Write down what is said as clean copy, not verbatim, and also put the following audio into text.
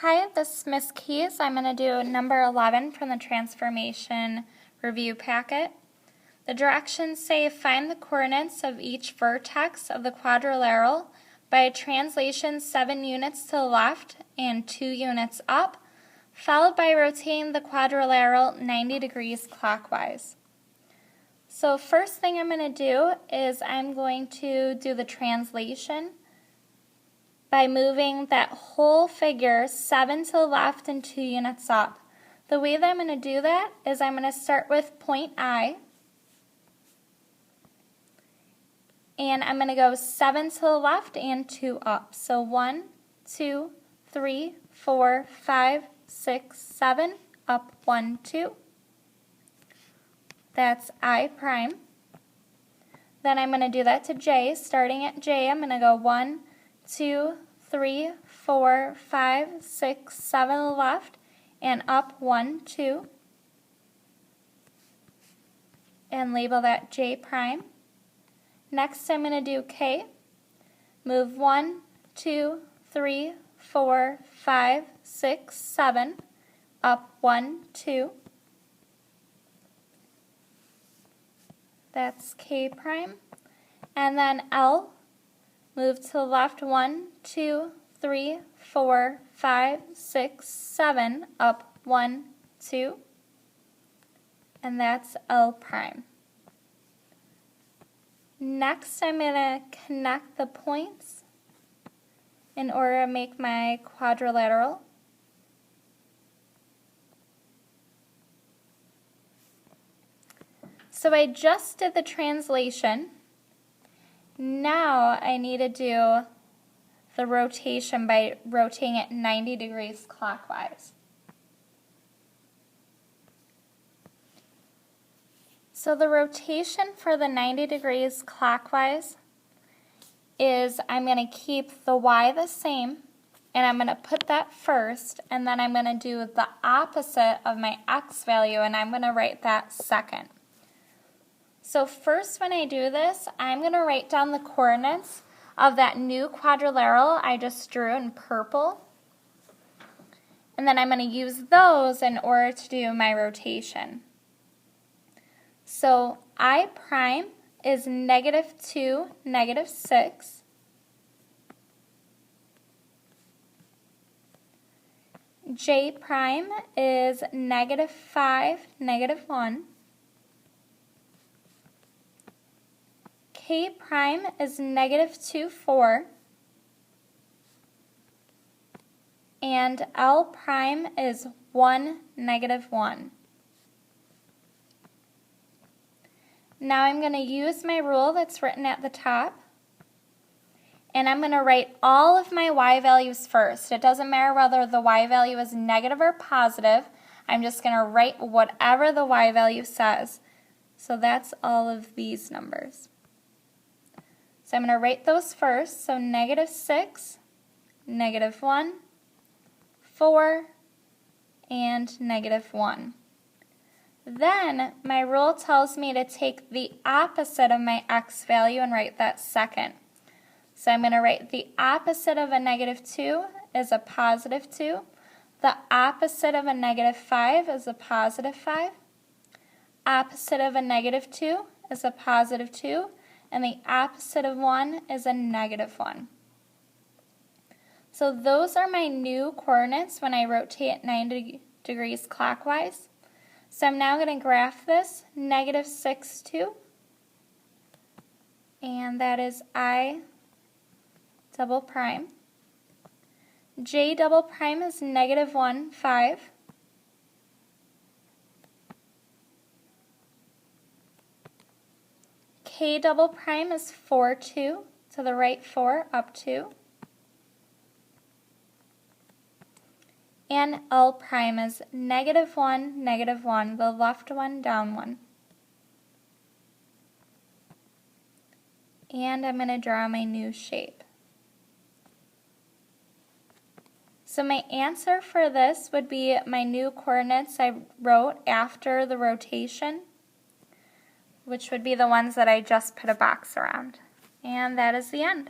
Hi, this is Miss Keys. I'm going to do number 11 from the Transformation Review Packet. The directions say find the coordinates of each vertex of the quadrilateral by a translation 7 units to the left and 2 units up, followed by rotating the quadrilateral 90 degrees clockwise. So first thing I'm going to do is I'm going to do the translation by moving that whole figure 7 to the left and 2 units up. The way that I'm going to do that is I'm going to start with point I, and I'm going to go 7 to the left and 2 up. So 1, 2, 3, 4, 5, 6, 7, up 1, 2. That's I prime. Then I'm going to do that to J. Starting at J, I'm going to go 1, 2, 3, 4, 5, 6, 7 to the left, and up 1, 2, and label that J prime. Next I'm going to do K. Move 1, 2, 3, 4, 5, 6, 7, up 1, 2. That's K prime. And then L. Move to the left 1, 2, 3, 4, 5, 6, 7, up 1, 2, and that's L prime. Next I'm going to connect the points in order to make my quadrilateral. So I just did the translation. Now I need to do the rotation by rotating it 90 degrees clockwise. So the rotation for the 90 degrees clockwise is I'm going to keep the Y the same, and I'm going to put that first, and then I'm going to do the opposite of my X value, and I'm going to write that second. So first when I do this, I'm going to write down the coordinates of that new quadrilateral I just drew in purple. And then I'm going to use those in order to do my rotation. So I prime is -2, -6. J prime is -5, -1. K prime is -2, 4, and L prime is 1, -1. Now I'm going to use my rule that's written at the top, and I'm going to write all of my Y values first. It doesn't matter whether the Y value is negative or positive. I'm just going to write whatever the Y value says. So that's all of these numbers. So I'm going to write those first. So -6, -1, 4, and -1. Then my rule tells me to take the opposite of my X value and write that second. So I'm going to write the opposite of a -2 is a +2. The opposite of a -5 is a +5. Opposite of a -2 is a +2. And the opposite of 1 is a -1. So those are my new coordinates when I rotate 90 degrees clockwise. So I'm now going to graph this, -6, 2, and that is I double prime. J double prime is -1, 5. K double prime is 4, 2, to the right 4, up 2. And L prime is -1, -1, the left one, down 1. And I'm going to draw my new shape. So my answer for this would be my new coordinates I wrote after the rotation, which would be the ones that I just put a box around. And that is the end.